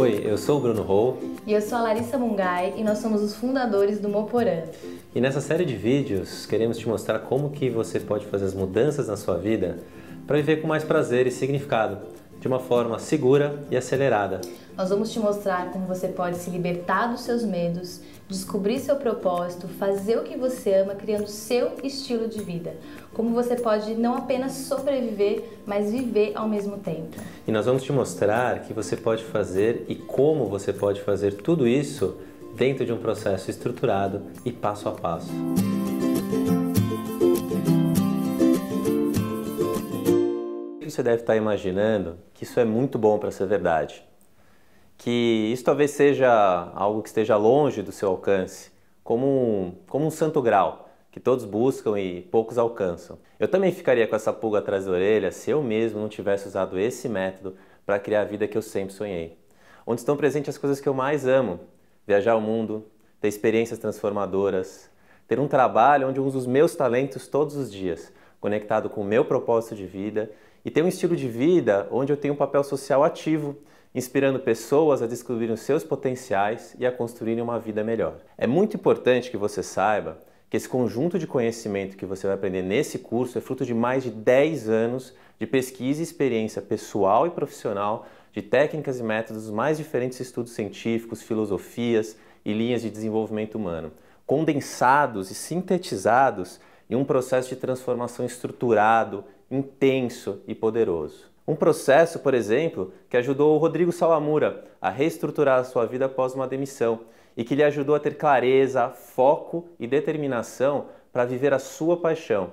Oi, eu sou o Bruno Rou. E eu sou a Larissa Mungai e nós somos os fundadores do Moporã. E nessa série de vídeos queremos te mostrar como que você pode fazer as mudanças na sua vida para viver com mais prazer e significado, de uma forma segura e acelerada. Nós vamos te mostrar como você pode se libertar dos seus medos, descobrir seu propósito, fazer o que você ama, criando seu estilo de vida. Como você pode não apenas sobreviver, mas viver ao mesmo tempo. E nós vamos te mostrar que você pode fazer e como você pode fazer tudo isso dentro de um processo estruturado e passo a passo. Você deve estar imaginando que isso é muito bom para ser verdade. Que isso talvez seja algo que esteja longe do seu alcance, como um santo grau, que todos buscam e poucos alcançam. Eu também ficaria com essa pulga atrás da orelha se eu mesmo não tivesse usado esse método para criar a vida que eu sempre sonhei. Onde estão presentes as coisas que eu mais amo: viajar o mundo, ter experiências transformadoras, ter um trabalho onde eu uso os meus talentos todos os dias, conectado com o meu propósito de vida, e ter um estilo de vida onde eu tenho um papel social ativo, inspirando pessoas a descobrirem os seus potenciais e a construírem uma vida melhor. É muito importante que você saiba que esse conjunto de conhecimento que você vai aprender nesse curso é fruto de mais de 10 anos de pesquisa e experiência pessoal e profissional, de técnicas e métodos dos mais diferentes estudos científicos, filosofias e linhas de desenvolvimento humano, condensados e sintetizados em um processo de transformação estruturado, intenso e poderoso. Um processo, por exemplo, que ajudou o Rodrigo Sawamura a reestruturar a sua vida após uma demissão e que lhe ajudou a ter clareza, foco e determinação para viver a sua paixão.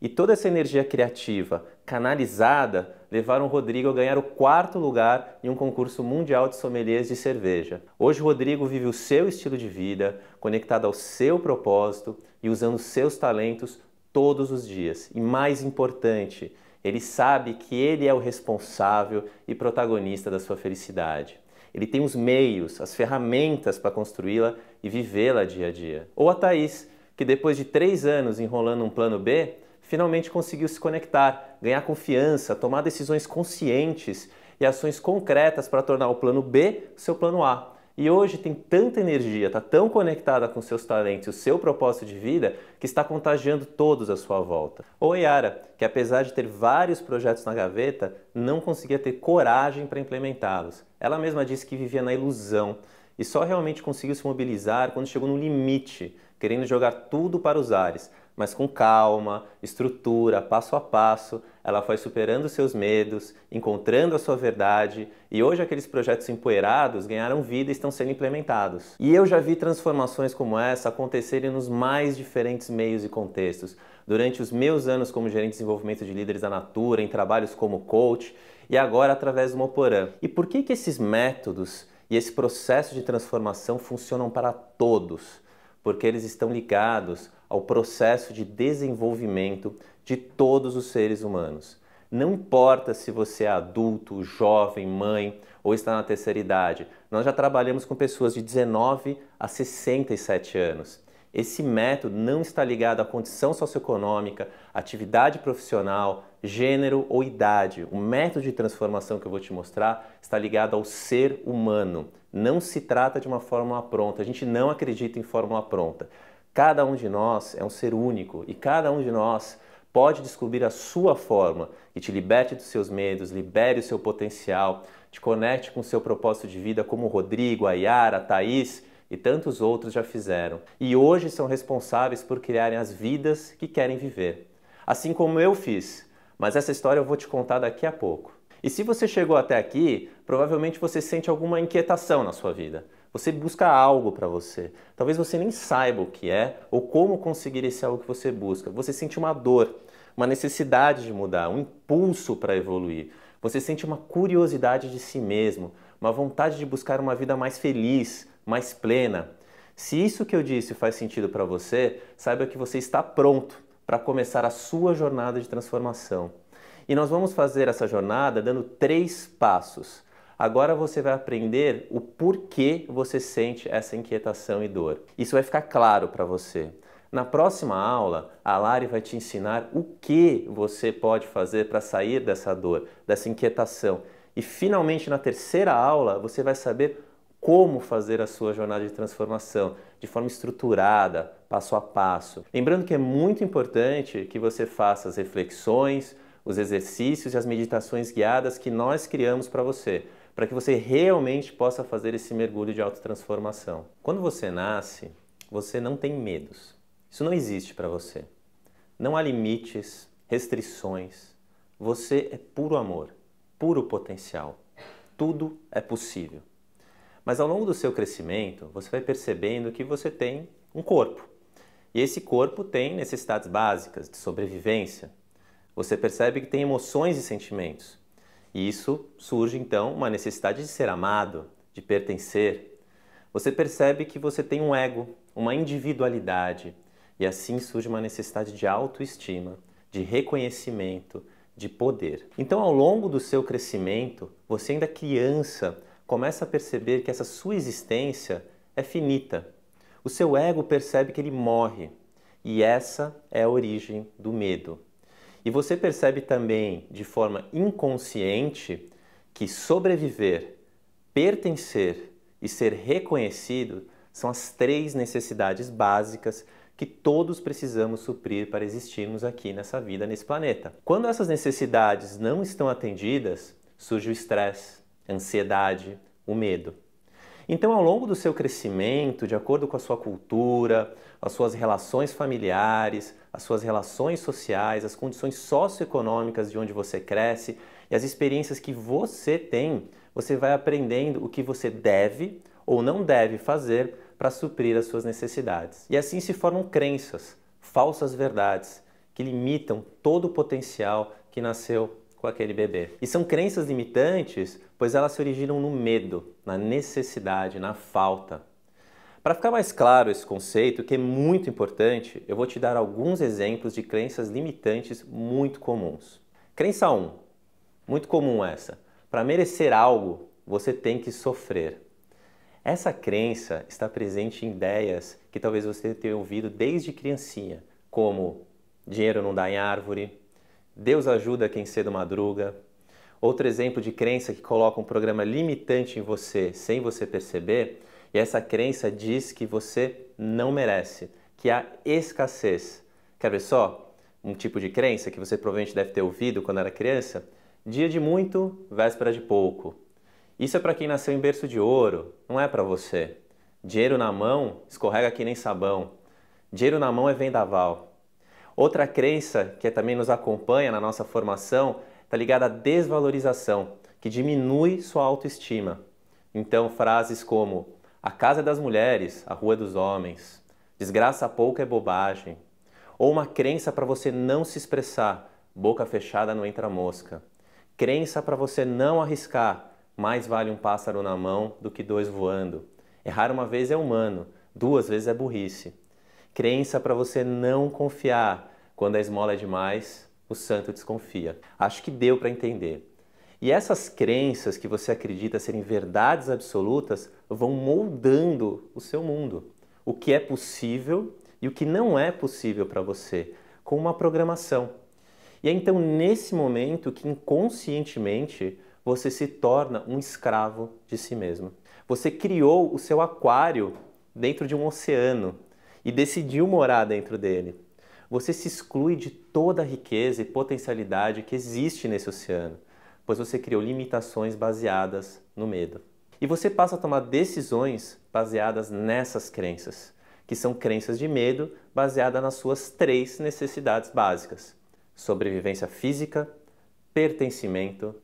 E toda essa energia criativa, canalizada, levaram o Rodrigo a ganhar o 4º lugar em um concurso mundial de sommeliers de cerveja. Hoje o Rodrigo vive o seu estilo de vida, conectado ao seu propósito e usando seus talentos todos os dias. E mais importante, ele sabe que ele é o responsável e protagonista da sua felicidade. Ele tem os meios, as ferramentas para construí-la e vivê-la dia a dia. Ou a Thaís, que depois de 3 anos enrolando um plano B, finalmente conseguiu se conectar, ganhar confiança, tomar decisões conscientes e ações concretas para tornar o plano B seu plano A. E hoje tem tanta energia, está tão conectada com seus talentos e o seu propósito de vida que está contagiando todos à sua volta. Ou a Yara, que apesar de ter vários projetos na gaveta, não conseguia ter coragem para implementá-los. Ela mesma disse que vivia na ilusão e só realmente conseguiu se mobilizar quando chegou no limite, querendo jogar tudo para os ares. Mas com calma, estrutura, passo a passo, ela foi superando seus medos, encontrando a sua verdade e hoje aqueles projetos empoeirados ganharam vida e estão sendo implementados. E eu já vi transformações como essa acontecerem nos mais diferentes meios e contextos. Durante os meus anos como gerente de desenvolvimento de líderes da Natura, em trabalhos como coach e agora através do Moporã. E por que esses métodos e esse processo de transformação funcionam para todos? Porque eles estão ligados ao processo de desenvolvimento de todos os seres humanos. Não importa se você é adulto, jovem, mãe ou está na terceira idade, nós já trabalhamos com pessoas de 19 a 67 anos. Esse método não está ligado à condição socioeconômica, atividade profissional, gênero ou idade. O método de transformação que eu vou te mostrar está ligado ao ser humano. Não se trata de uma fórmula pronta, a gente não acredita em fórmula pronta. Cada um de nós é um ser único e cada um de nós pode descobrir a sua forma que te liberte dos seus medos, libere o seu potencial, te conecte com o seu propósito de vida como o Rodrigo, a Yara, a Thaís e tantos outros já fizeram. E hoje são responsáveis por criarem as vidas que querem viver. Assim como eu fiz, mas essa história eu vou te contar daqui a pouco. E se você chegou até aqui, provavelmente você sente alguma inquietação na sua vida. Você busca algo para você. Talvez você nem saiba o que é ou como conseguir esse algo que você busca. Você sente uma dor, uma necessidade de mudar, um impulso para evoluir. Você sente uma curiosidade de si mesmo, uma vontade de buscar uma vida mais feliz, mais plena. Se isso que eu disse faz sentido para você, saiba que você está pronto para começar a sua jornada de transformação. E nós vamos fazer essa jornada dando 3 passos. Agora você vai aprender o porquê você sente essa inquietação e dor. Isso vai ficar claro para você. Na próxima aula, a Lari vai te ensinar o que você pode fazer para sair dessa dor, dessa inquietação E finalmente na terceira aula você vai saber como fazer a sua jornada de transformação de forma estruturada, passo a passo. Lembrando que é muito importante que você faça as reflexões, os exercícios e as meditações guiadas que nós criamos para você, para que você realmente possa fazer esse mergulho de autotransformação. Quando você nasce, você não tem medos. Isso não existe para você. Não há limites, restrições. Você é puro amor, puro potencial. Tudo é possível. Mas ao longo do seu crescimento, você vai percebendo que você tem um corpo. E esse corpo tem necessidades básicas de sobrevivência. Você percebe que tem emoções e sentimentos. E isso surge então uma necessidade de ser amado, de pertencer. Você percebe que você tem um ego, uma individualidade. E assim surge uma necessidade de autoestima, de reconhecimento, de poder. Então ao longo do seu crescimento, você ainda criança, começa a perceber que essa sua existência é finita. O seu ego percebe que ele morre. E essa é a origem do medo. E você percebe também, de forma inconsciente, que sobreviver, pertencer e ser reconhecido são as 3 necessidades básicas que todos precisamos suprir para existirmos aqui nessa vida, nesse planeta. Quando essas necessidades não estão atendidas, surge o estresse, a ansiedade, o medo. Então, ao longo do seu crescimento, de acordo com a sua cultura, as suas relações familiares, as suas relações sociais, as condições socioeconômicas de onde você cresce e as experiências que você tem, você vai aprendendo o que você deve ou não deve fazer para suprir as suas necessidades. E assim se formam crenças, falsas verdades, que limitam todo o potencial que nasceu com aquele bebê. E são crenças limitantes, pois elas se originam no medo, na necessidade, na falta. Para ficar mais claro esse conceito, que é muito importante, eu vou te dar alguns exemplos de crenças limitantes muito comuns. Crença 1, muito comum essa. Para merecer algo, você tem que sofrer. Essa crença está presente em ideias que talvez você tenha ouvido desde criancinha, como dinheiro não dá em árvore, Deus ajuda quem cedo madruga. Outro exemplo de crença que coloca um programa limitante em você sem você perceber, e essa crença diz que você não merece, que há escassez. Quer ver só? Um tipo de crença que você provavelmente deve ter ouvido quando era criança? Dia de muito, véspera de pouco. Isso é para quem nasceu em berço de ouro, não é para você. Dinheiro na mão escorrega que nem sabão. Dinheiro na mão é vendaval. Outra crença que também nos acompanha na nossa formação está ligada à desvalorização, que diminui sua autoestima. Então, frases como a casa é das mulheres, a rua é dos homens, desgraça pouco é bobagem. Ou uma crença para você não se expressar, boca fechada não entra mosca. Crença para você não arriscar, mais vale um pássaro na mão do que 2 voando. Errar uma vez é humano, 2 vezes é burrice. Crença para você não confiar. Quando a esmola é demais, o santo desconfia. Acho que deu para entender. E essas crenças que você acredita serem verdades absolutas vão moldando o seu mundo. O que é possível e o que não é possível para você, com uma programação. E é então nesse momento que inconscientemente você se torna um escravo de si mesmo. Você criou o seu aquário dentro de um oceano e decidiu morar dentro dele. Você se exclui de toda a riqueza e potencialidade que existe nesse oceano, pois você criou limitações baseadas no medo. E você passa a tomar decisões baseadas nessas crenças, que são crenças de medo baseadas nas suas 3 necessidades básicas: sobrevivência física, pertencimento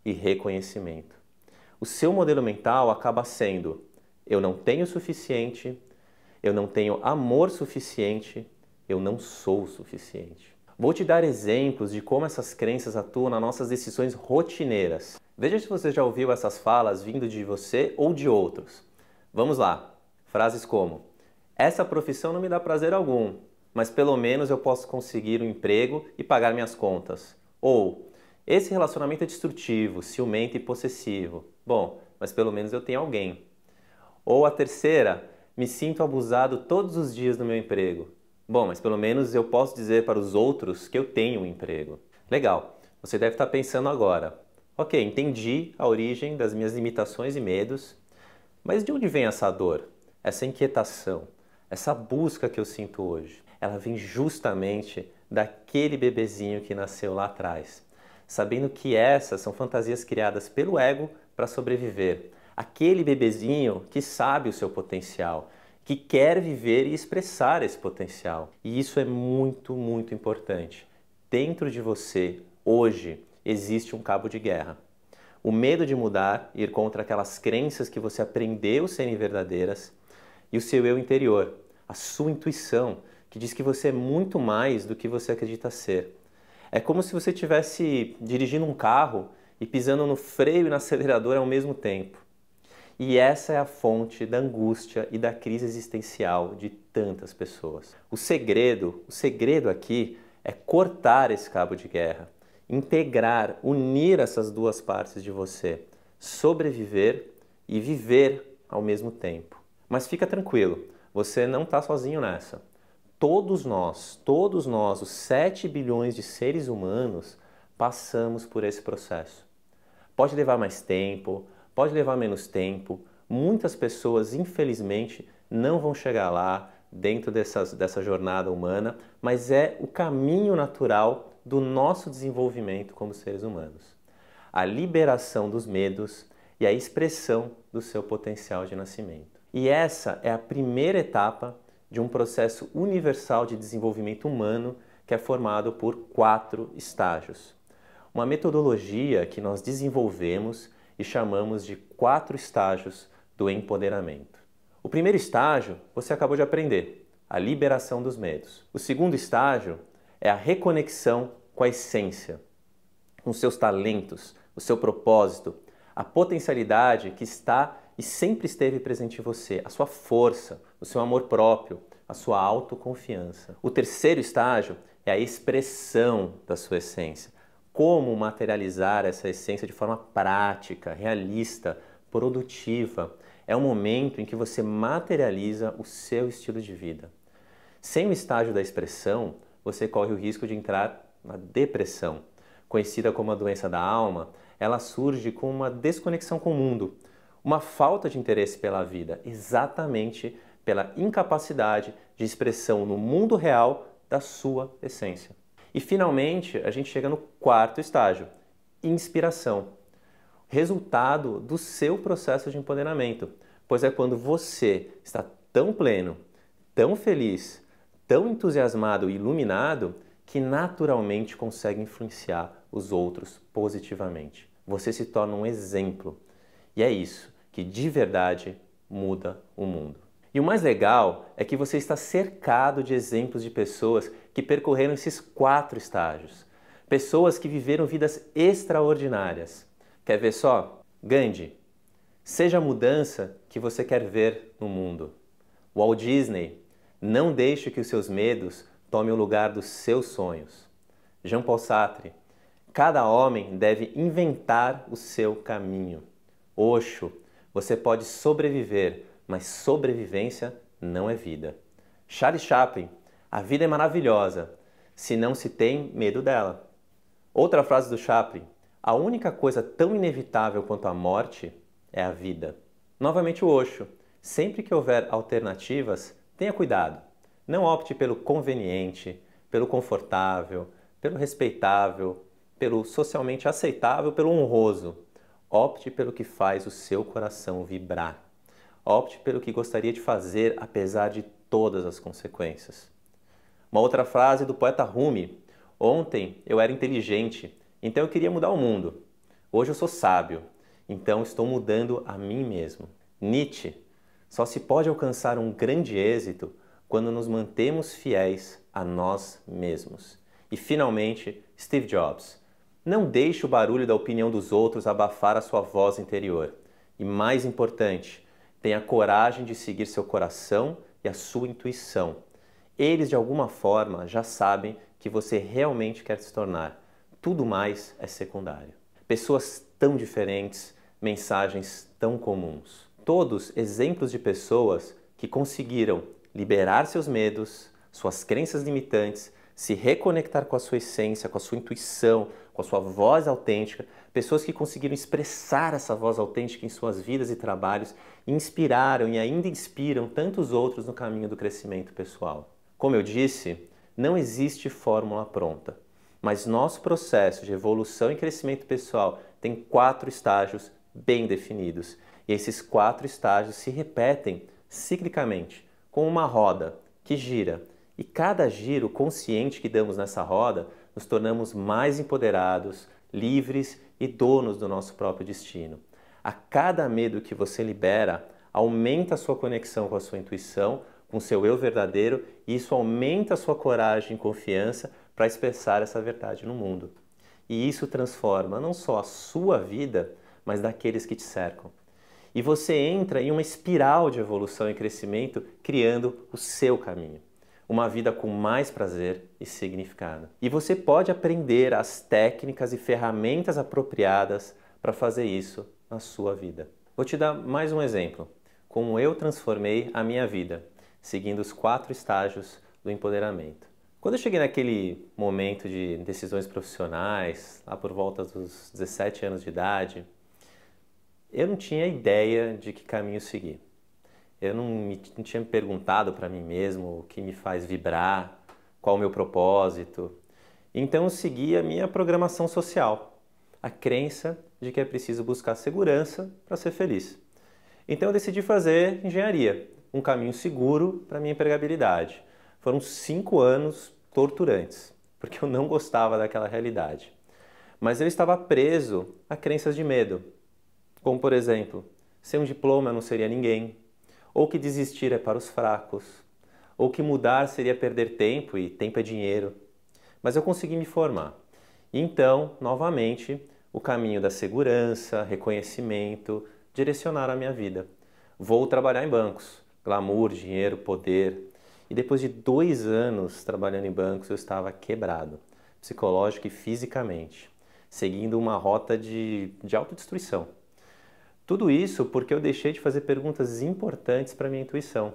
e reconhecimento. O seu modelo mental acaba sendo: eu não tenho o suficiente, eu não tenho amor suficiente, eu não sou o suficiente. Vou te dar exemplos de como essas crenças atuam nas nossas decisões rotineiras. Veja se você já ouviu essas falas vindo de você ou de outros. Vamos lá. Frases como: essa profissão não me dá prazer algum, mas pelo menos eu posso conseguir um emprego e pagar minhas contas. Ou: esse relacionamento é destrutivo, ciumento e possessivo. Bom, mas pelo menos eu tenho alguém. Ou a terceira: me sinto abusado todos os dias no meu emprego. Bom, mas pelo menos eu posso dizer para os outros que eu tenho um emprego. Legal, você deve estar pensando agora, Ok, entendi a origem das minhas limitações e medos, mas de onde vem essa dor, essa inquietação, essa busca que eu sinto hoje? Ela vem justamente daquele bebezinho que nasceu lá atrás, sabendo que essas são fantasias criadas pelo ego para sobreviver. Aquele bebezinho que sabe o seu potencial, que quer viver e expressar esse potencial. E isso é muito, muito importante. Dentro de você, hoje, existe um cabo de guerra. O medo de mudar, ir contra aquelas crenças que você aprendeu serem verdadeiras, e o seu eu interior, a sua intuição, que diz que você é muito mais do que você acredita ser. É como se você estivesse dirigindo um carro e pisando no freio e no acelerador ao mesmo tempo. E essa é a fonte da angústia e da crise existencial de tantas pessoas. O segredo aqui é cortar esse cabo de guerra, integrar, unir essas duas partes de você, sobreviver e viver ao mesmo tempo. Mas fica tranquilo, você não está sozinho nessa. Todos nós, os 7 bilhões de seres humanos, passamos por esse processo. Pode levar mais tempo, pode levar menos tempo. Muitas pessoas, infelizmente, não vão chegar lá dentro dessa jornada humana, mas é o caminho natural do nosso desenvolvimento como seres humanos. A liberação dos medos e a expressão do seu potencial de nascimento. E essa é a primeira etapa de um processo universal de desenvolvimento humano que é formado por 4 estágios. Uma metodologia que nós desenvolvemos e chamamos de 4 estágios do empoderamento. O primeiro estágio você acabou de aprender, a liberação dos medos. O segundo estágio é a reconexão com a essência, com seus talentos, o seu propósito, a potencialidade que está e sempre esteve presente em você, a sua força, o seu amor próprio, a sua autoconfiança. O terceiro estágio é a expressão da sua essência. Como materializar essa essência de forma prática, realista, produtiva. É um momento em que você materializa o seu estilo de vida. Sem o estágio da expressão, você corre o risco de entrar na depressão. Conhecida como a doença da alma, ela surge com uma desconexão com o mundo, uma falta de interesse pela vida, exatamente pela incapacidade de expressão no mundo real da sua essência. E finalmente, a gente chega no quarto estágio, inspiração. Resultado do seu processo de empoderamento, pois é quando você está tão pleno, tão feliz, tão entusiasmado e iluminado que naturalmente consegue influenciar os outros positivamente. Você se torna um exemplo. E é isso que de verdade muda o mundo. E o mais legal é que você está cercado de exemplos de pessoas que percorreram esses 4 estágios. Pessoas que viveram vidas extraordinárias. Quer ver só? Gandhi. Seja a mudança que você quer ver no mundo. Walt Disney. Não deixe que os seus medos tomem o lugar dos seus sonhos. Jean Paul Sartre. Cada homem deve inventar o seu caminho. Osho. Você pode sobreviver, mas sobrevivência não é vida. Charlie Chaplin. A vida é maravilhosa, se não se tem medo dela. Outra frase do Chaplin. A única coisa tão inevitável quanto a morte é a vida. Novamente o Osho. Sempre que houver alternativas, tenha cuidado. Não opte pelo conveniente, pelo confortável, pelo respeitável, pelo socialmente aceitável, pelo honroso. Opte pelo que faz o seu coração vibrar. Opte pelo que gostaria de fazer, apesar de todas as consequências. Uma outra frase do poeta Rumi. Ontem eu era inteligente, então eu queria mudar o mundo. Hoje eu sou sábio, então estou mudando a mim mesmo. Nietzsche. Só se pode alcançar um grande êxito quando nos mantemos fiéis a nós mesmos. E finalmente, Steve Jobs. Não deixe o barulho da opinião dos outros abafar a sua voz interior. E mais importante, tenha coragem de seguir seu coração e a sua intuição. Eles, de alguma forma, já sabem que você realmente quer se tornar. Tudo mais é secundário. Pessoas tão diferentes, mensagens tão comuns. Todos exemplos de pessoas que conseguiram liberar seus medos, suas crenças limitantes, se reconectar com a sua essência, com a sua intuição, com a sua voz autêntica, pessoas que conseguiram expressar essa voz autêntica em suas vidas e trabalhos, inspiraram e ainda inspiram tantos outros no caminho do crescimento pessoal. Como eu disse, não existe fórmula pronta, mas nosso processo de evolução e crescimento pessoal tem 4 estágios bem definidos, e esses 4 estágios se repetem ciclicamente, como uma roda que gira. E cada giro consciente que damos nessa roda, nos tornamos mais empoderados, livres e donos do nosso próprio destino. A cada medo que você libera, aumenta a sua conexão com a sua intuição, com o seu eu verdadeiro, e isso aumenta a sua coragem e confiança para expressar essa verdade no mundo. E isso transforma não só a sua vida, mas daqueles que te cercam. E você entra em uma espiral de evolução e crescimento, criando o seu caminho. Uma vida com mais prazer e significado. E você pode aprender as técnicas e ferramentas apropriadas para fazer isso na sua vida. Vou te dar mais um exemplo, como eu transformei a minha vida, seguindo os 4 estágios do empoderamento. Quando eu cheguei naquele momento de decisões profissionais, lá por volta dos 17 anos de idade, eu não tinha ideia de que caminho seguir. Eu não tinha me perguntado para mim mesmo o que me faz vibrar, qual o meu propósito. Então eu segui a minha programação social, a crença de que é preciso buscar segurança para ser feliz. Então eu decidi fazer engenharia, um caminho seguro para minha empregabilidade. Foram 5 anos torturantes, porque eu não gostava daquela realidade. Mas eu estava preso a crenças de medo, como por exemplo, sem um diploma eu não seria ninguém, ou que desistir é para os fracos, ou que mudar seria perder tempo e tempo é dinheiro. Mas eu consegui me formar. E então, novamente, o caminho da segurança, reconhecimento, direcionar a minha vida. Vou trabalhar em bancos, glamour, dinheiro, poder. E depois de 2 anos trabalhando em bancos, eu estava quebrado, psicológica e fisicamente, seguindo uma rota de autodestruição. Tudo isso porque eu deixei de fazer perguntas importantes para a minha intuição.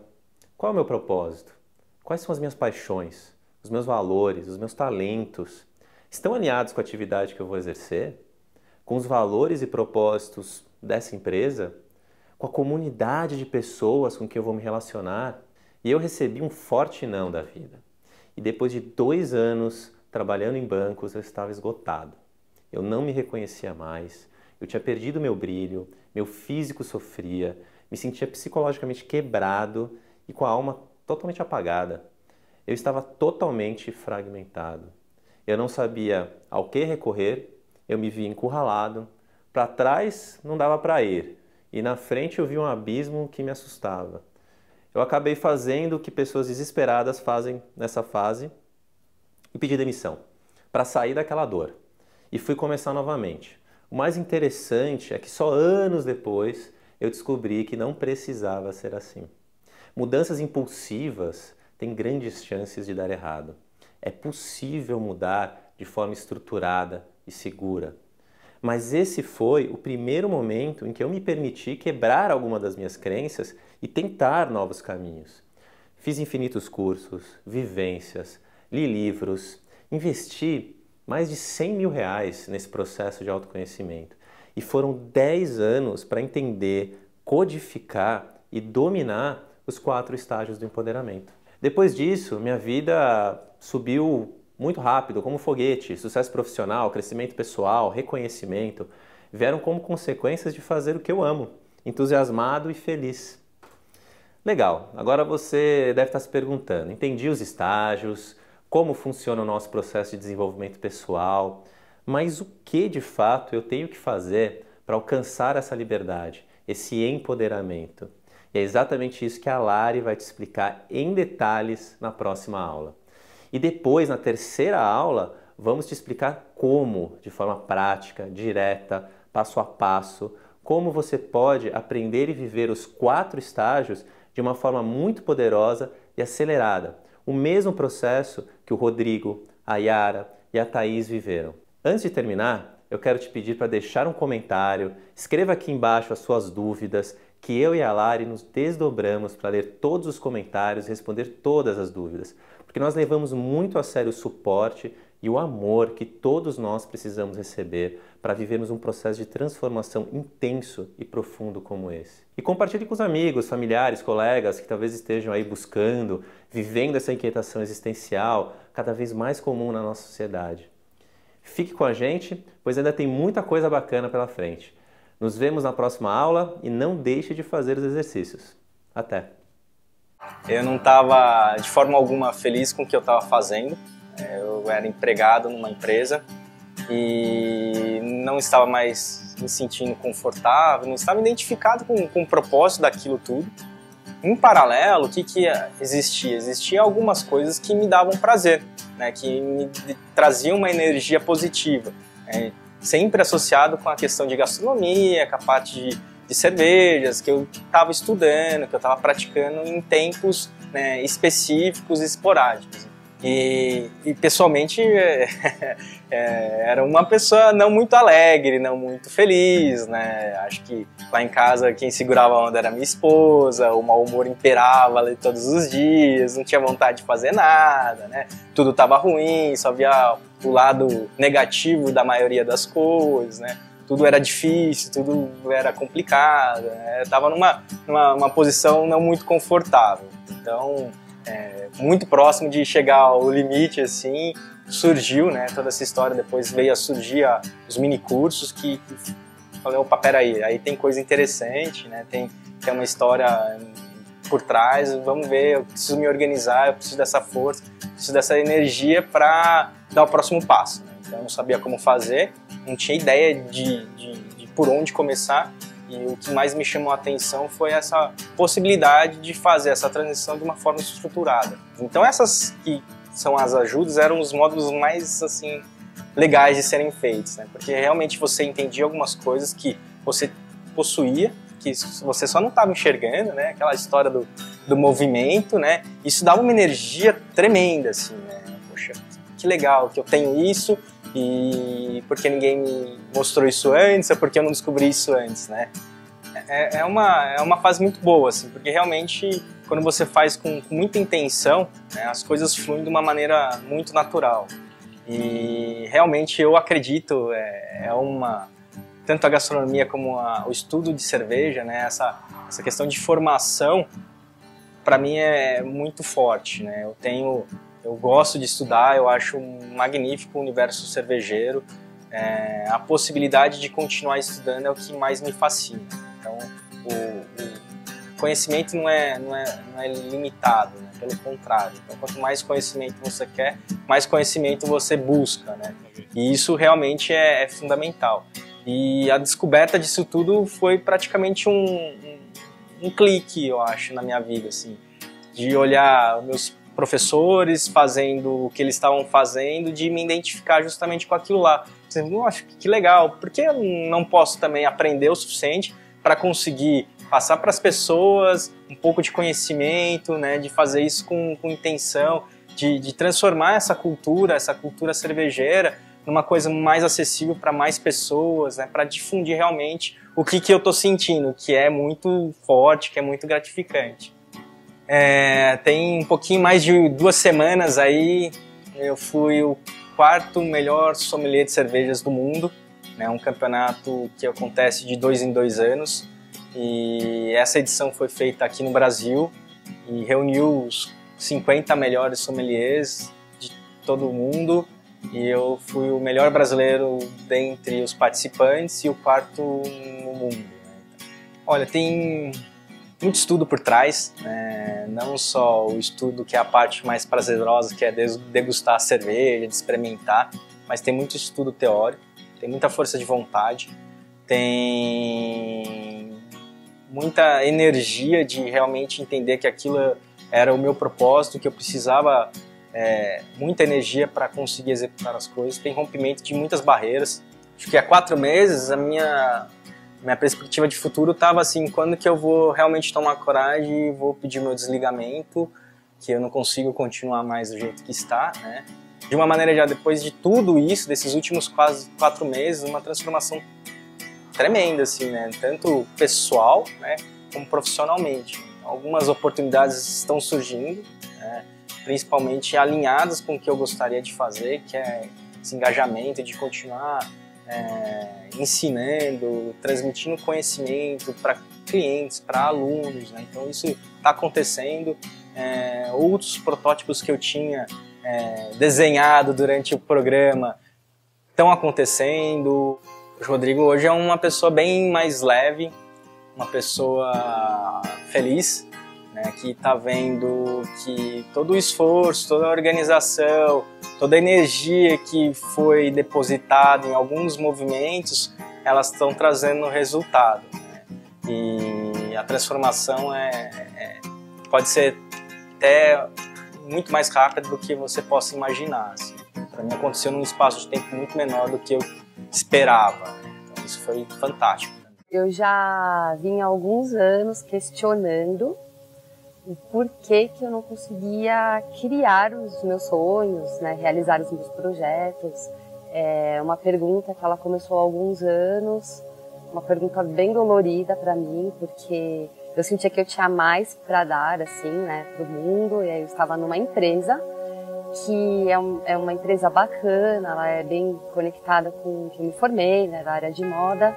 Qual é o meu propósito? Quais são as minhas paixões? Os meus valores? Os meus talentos? Estão alinhados com a atividade que eu vou exercer? Com os valores e propósitos dessa empresa? Com a comunidade de pessoas com que eu vou me relacionar? E eu recebi um forte não da vida. E depois de 2 anos trabalhando em bancos, eu estava esgotado. Eu não me reconhecia mais. Eu tinha perdido meu brilho, meu físico sofria, me sentia psicologicamente quebrado e com a alma totalmente apagada. Eu estava totalmente fragmentado. Eu não sabia ao que recorrer, eu me via encurralado. Para trás não dava para ir e na frente eu vi um abismo que me assustava. Eu acabei fazendo o que pessoas desesperadas fazem nessa fase e pedi demissão para sair daquela dor. E fui começar novamente. O mais interessante é que só anos depois eu descobri que não precisava ser assim. Mudanças impulsivas têm grandes chances de dar errado. É possível mudar de forma estruturada e segura. Mas esse foi o primeiro momento em que eu me permiti quebrar alguma das minhas crenças e tentar novos caminhos. Fiz infinitos cursos, vivências, li livros, investi mais de 100 mil reais nesse processo de autoconhecimento. E foram 10 anos para entender, codificar e dominar os 4 estágios do empoderamento. Depois disso, minha vida subiu muito rápido, como foguete. Sucesso profissional, crescimento pessoal, reconhecimento vieram como consequências de fazer o que eu amo, entusiasmado e feliz. Legal, agora você deve estar se perguntando, entendi os estágios, como funciona o nosso processo de desenvolvimento pessoal, mas o que de fato eu tenho que fazer para alcançar essa liberdade, esse empoderamento? E é exatamente isso que a Lari vai te explicar em detalhes na próxima aula. E depois, na terceira aula, vamos te explicar como, de forma prática, direta, passo a passo, como você pode aprender e viver os 4 estágios de uma forma muito poderosa e acelerada. O mesmo processo que o Rodrigo, a Yara e a Thaís viveram. Antes de terminar, eu quero te pedir para deixar um comentário, escreva aqui embaixo as suas dúvidas, que eu e a Lari nos desdobramos para ler todos os comentários e responder todas as dúvidas. porque nós levamos muito a sério o suporte e o amor que todos nós precisamos receber para vivermos um processo de transformação intenso e profundo como esse. E compartilhe com os amigos, familiares, colegas que talvez estejam aí buscando, vivendo essa inquietação existencial cada vez mais comum na nossa sociedade. Fique com a gente, pois ainda tem muita coisa bacana pela frente. Nos vemos na próxima aula e não deixe de fazer os exercícios. Até! Eu não estava de forma alguma feliz com o que eu estava fazendo. Eu era empregado numa empresa e não estava mais me sentindo confortável, não estava identificado com o propósito daquilo tudo. Em paralelo, o que existia? Existiam algumas coisas que me davam prazer, né, que me traziam uma energia positiva, né, sempre associado com a questão de gastronomia, com a parte de cervejas, que eu estava estudando, que eu estava praticando em tempos, né, específicos e esporádicos. E pessoalmente era uma pessoa não muito alegre, não muito feliz, né? Acho que lá em casa quem segurava a onda era minha esposa, o mau humor imperava ali todos os dias, não tinha vontade de fazer nada, né? Tudo estava ruim, só via o lado negativo da maioria das coisas, né? Tudo era difícil, tudo era complicado, né? Eu estava numa posição não muito confortável, então muito próximo de chegar ao limite, assim, surgiu, né, toda essa história, depois veio a surgir os mini cursos que falei, opa, peraí, aí tem coisa interessante, né, tem uma história por trás, vamos ver, eu preciso me organizar, eu preciso dessa força, preciso dessa energia para dar o próximo passo, né? Então eu não sabia como fazer, não tinha ideia de por onde começar. E o que mais me chamou a atenção foi essa possibilidade de fazer essa transição de uma forma estruturada. Então essas que são as ajudas eram os módulos mais assim legais de serem feitos, né? Porque realmente você entendia algumas coisas que você possuía, que você só não estava enxergando, né? Aquela história do movimento, né? Isso dava uma energia tremenda, assim, né? Poxa, que legal que eu tenho isso. E porque ninguém me mostrou isso antes, ou porque eu não descobri isso antes, né? É uma fase muito boa, assim, porque realmente quando você faz com muita intenção, né, as coisas fluem de uma maneira muito natural. E realmente eu acredito, tanto a gastronomia como o estudo de cerveja, né, essa questão de formação, para mim é muito forte, né? Eu gosto de estudar, eu acho magnífico o universo cervejeiro. A possibilidade de continuar estudando é o que mais me fascina. Então, o conhecimento não é limitado, né? Pelo contrário. Então, quanto mais conhecimento você quer, mais conhecimento você busca, né? E isso realmente é fundamental. E a descoberta disso tudo foi praticamente um clique, eu acho, na minha vida, assim, de olhar meus professores fazendo o que eles estavam fazendo, de me identificar justamente com aquilo lá. Nossa, que legal, por que eu não posso também aprender o suficiente para conseguir passar para as pessoas um pouco de conhecimento, né, de fazer isso com intenção, de transformar essa cultura cervejeira numa coisa mais acessível para mais pessoas, né, para difundir realmente o que eu estou sentindo, que é muito forte, que é muito gratificante. Tem um pouquinho mais de 2 semanas aí, eu fui o 4º melhor sommelier de cervejas do mundo, né? Um campeonato que acontece de 2 em 2 anos, e essa edição foi feita aqui no Brasil e reuniu os 50 melhores sommeliers de todo o mundo, e eu fui o melhor brasileiro dentre os participantes e o 4º no mundo, né? Olha, tem muito estudo por trás, né? Não só o estudo que é a parte mais prazerosa, que é degustar a cerveja, de experimentar, mas tem muito estudo teórico, tem muita força de vontade, tem muita energia de realmente entender que aquilo era o meu propósito, que eu precisava muita energia para conseguir executar as coisas, tem rompimento de muitas barreiras. Acho que há 4 meses a minha perspectiva de futuro estava assim, quando que eu vou realmente tomar coragem e vou pedir meu desligamento, que eu não consigo continuar mais do jeito que está, né? De uma maneira, já depois de tudo isso, desses últimos quase 4 meses, uma transformação tremenda, assim, né? Tanto pessoal, né, como profissionalmente. Algumas oportunidades estão surgindo, né? principalmente alinhadas com o que eu gostaria de fazer, que é esse engajamento de continuar ensinando, transmitindo conhecimento para clientes, para alunos, né? Então isso está acontecendo. Outros protótipos que eu tinha desenhado durante o programa estão acontecendo. O Rodrigo hoje é uma pessoa bem mais leve, uma pessoa feliz, né, que está vendo que todo o esforço, toda a organização, toda a energia que foi depositada em alguns movimentos, elas estão trazendo resultado, né? E a transformação pode ser até muito mais rápida do que você possa imaginar. Assim. Para mim aconteceu num espaço de tempo muito menor do que eu esperava. Então isso foi fantástico. Eu já vim há alguns anos questionando o porquê que eu não conseguia criar os meus sonhos, né, realizar os meus projetos. É uma pergunta que ela começou há alguns anos, uma pergunta bem dolorida para mim, porque eu sentia que eu tinha mais para dar, assim, né, para o mundo. E aí eu estava numa empresa que é uma empresa bacana, ela é bem conectada com o que eu me formei, né, da área de moda.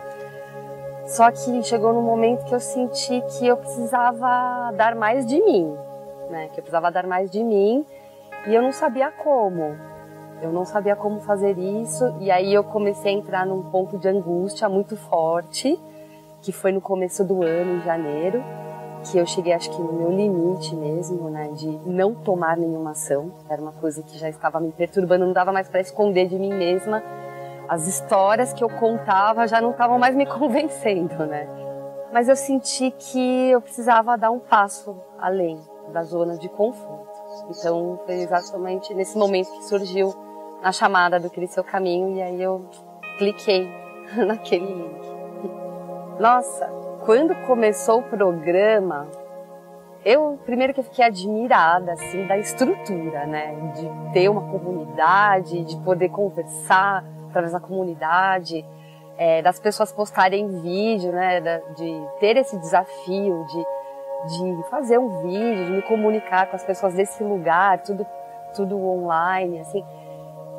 Só que chegou num momento que eu senti que eu precisava dar mais de mim, né? Que eu precisava dar mais de mim e eu não sabia como. Eu não sabia como fazer isso e aí eu comecei a entrar num ponto de angústia muito forte, que foi no começo do ano, em janeiro, que eu cheguei acho que no meu limite mesmo, né? De não tomar nenhuma ação. Era uma coisa que já estava me perturbando, não dava mais para esconder de mim mesma. As histórias que eu contava já não estavam mais me convencendo, né? Mas eu senti que eu precisava dar um passo além da zona de conforto. Então foi exatamente nesse momento que surgiu a chamada do Crie Seu Caminho e aí eu cliquei naquele link. Nossa, quando começou o programa, primeiro que eu fiquei admirada, assim, da estrutura, né? De ter uma comunidade, de poder conversar através da comunidade, das pessoas postarem vídeo, né, de ter esse desafio de fazer um vídeo, de me comunicar com as pessoas desse lugar, tudo online, assim.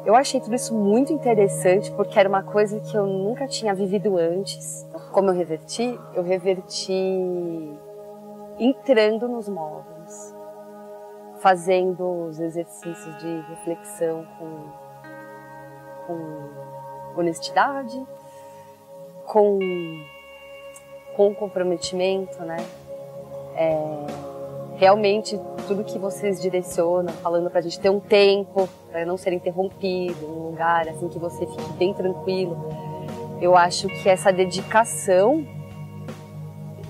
Eu achei tudo isso muito interessante porque era uma coisa que eu nunca tinha vivido antes. Como eu reverti entrando nos módulos, fazendo os exercícios de reflexão com honestidade, com comprometimento, né? Realmente tudo que vocês direcionam, falando pra gente ter um tempo, para não ser interrompido, um lugar assim que você fique bem tranquilo. Eu acho que essa dedicação,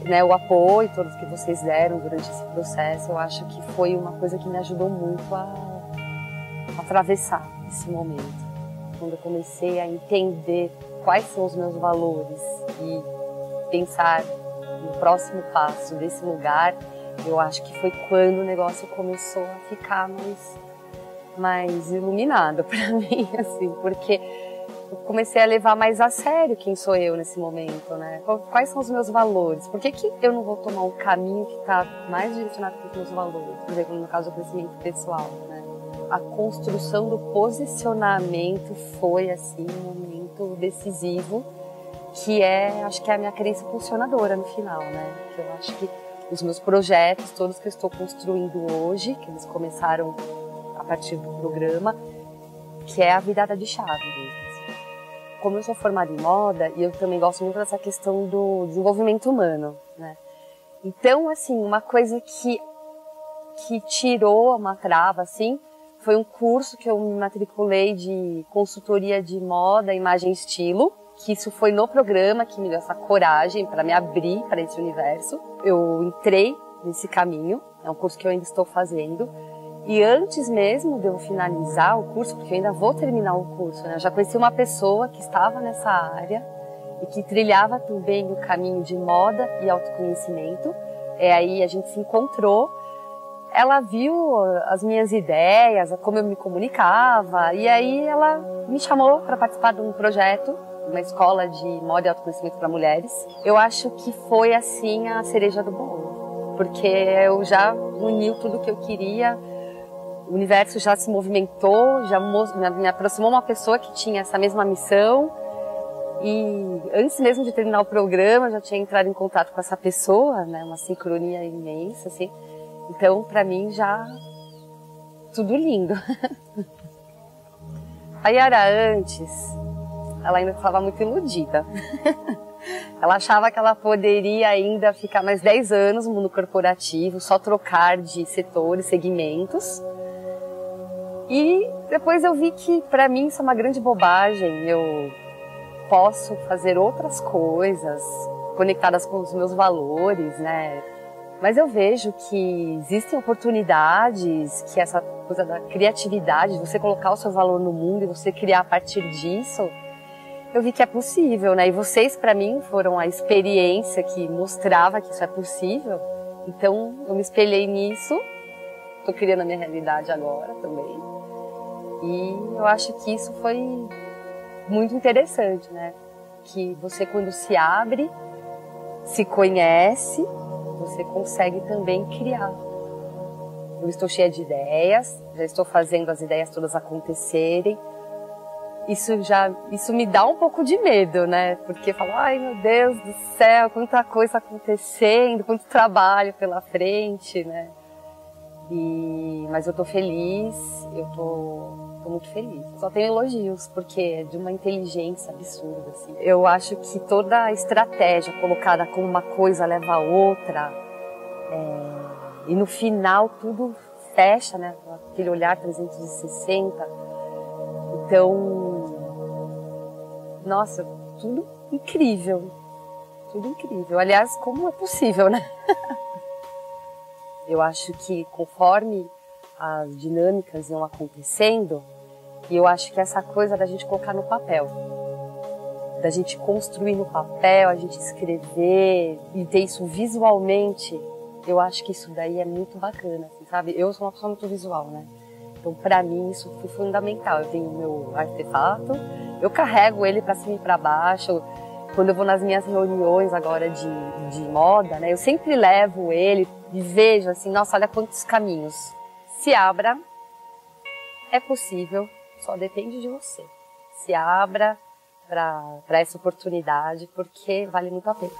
né, o apoio todos que vocês deram durante esse processo, eu acho que foi uma coisa que me ajudou muito a atravessar esse momento. Quando eu comecei a entender quais são os meus valores e pensar no próximo passo desse lugar, eu acho que foi quando o negócio começou a ficar mais iluminado para mim, assim, porque eu comecei a levar mais a sério quem sou eu nesse momento, né? Quais são os meus valores? Por que eu não vou tomar um caminho que está mais direcionado para os meus valores? Por exemplo, no caso do crescimento pessoal, né? A construção do posicionamento foi, assim, um momento decisivo, que acho que é a minha crença funcionadora no final, né? Que eu acho que os meus projetos, todos que eu estou construindo hoje, que eles começaram a partir do programa, que é a virada de chave deles. Como eu sou formada em moda, e eu também gosto muito dessa questão do desenvolvimento humano, né? Então, assim, uma coisa que tirou uma trava, assim, foi um curso que eu me matriculei de consultoria de moda, imagem e estilo, que isso foi no programa que me deu essa coragem para me abrir para esse universo. Eu entrei nesse caminho, é um curso que eu ainda estou fazendo. E antes mesmo de eu finalizar o curso, porque eu ainda vou terminar o curso, né? Eu já conheci uma pessoa que estava nessa área e que trilhava também o caminho de moda e autoconhecimento. Aí a gente se encontrou. Ela viu as minhas ideias, como eu me comunicava, e aí ela me chamou para participar de um projeto, uma escola de moda e autoconhecimento para mulheres. Eu acho que foi, assim, a cereja do bolo, porque eu já uni tudo que eu queria, o universo já se movimentou, já me aproximou uma pessoa que tinha essa mesma missão. E antes mesmo de terminar o programa, eu já tinha entrado em contato com essa pessoa, né? Uma sincronia imensa, assim. Então, para mim, já tudo lindo. A Yara antes, ela ainda estava muito iludida. Ela achava que ela poderia ainda ficar mais 10 anos no mundo corporativo, só trocar de setores, segmentos. E depois eu vi que, para mim, isso é uma grande bobagem. Eu posso fazer outras coisas conectadas com os meus valores, né? Mas eu vejo que existem oportunidades, que essa coisa da criatividade, você colocar o seu valor no mundo e você criar a partir disso, eu vi que é possível, né? E vocês, para mim, foram a experiência que mostrava que isso é possível. Então, eu me espelhei nisso, tô criando a minha realidade agora também. E eu acho que isso foi muito interessante, né? Que você, quando se abre, se conhece, você consegue também criar. Eu estou cheia de ideias, já estou fazendo as ideias todas acontecerem. Isso me dá um pouco de medo, né? Porque eu falo, ai meu Deus do céu, quanta coisa acontecendo, quanto trabalho pela frente, né? Mas eu tô feliz, eu tô muito feliz. Só tenho elogios, porque é de uma inteligência absurda, assim. Eu acho que toda a estratégia colocada como uma coisa leva a outra, e no final tudo fecha, né? Aquele olhar 360. Então, nossa, tudo incrível. Tudo incrível. Aliás, como é possível, né? Eu acho que conforme as dinâmicas iam acontecendo, eu acho que essa coisa da gente colocar no papel, da gente construir no papel, a gente escrever e ter isso visualmente, eu acho que isso daí é muito bacana, assim, sabe? Eu sou uma pessoa muito visual, né? Então, pra mim, isso foi fundamental. Eu tenho o meu artefato, eu carrego ele pra cima e pra baixo. Quando eu vou nas minhas reuniões agora de moda, né? Eu sempre levo ele e vejo assim, nossa, olha quantos caminhos. Se abra, é possível, só depende de você. Se abra para essa oportunidade, porque vale muito a pena.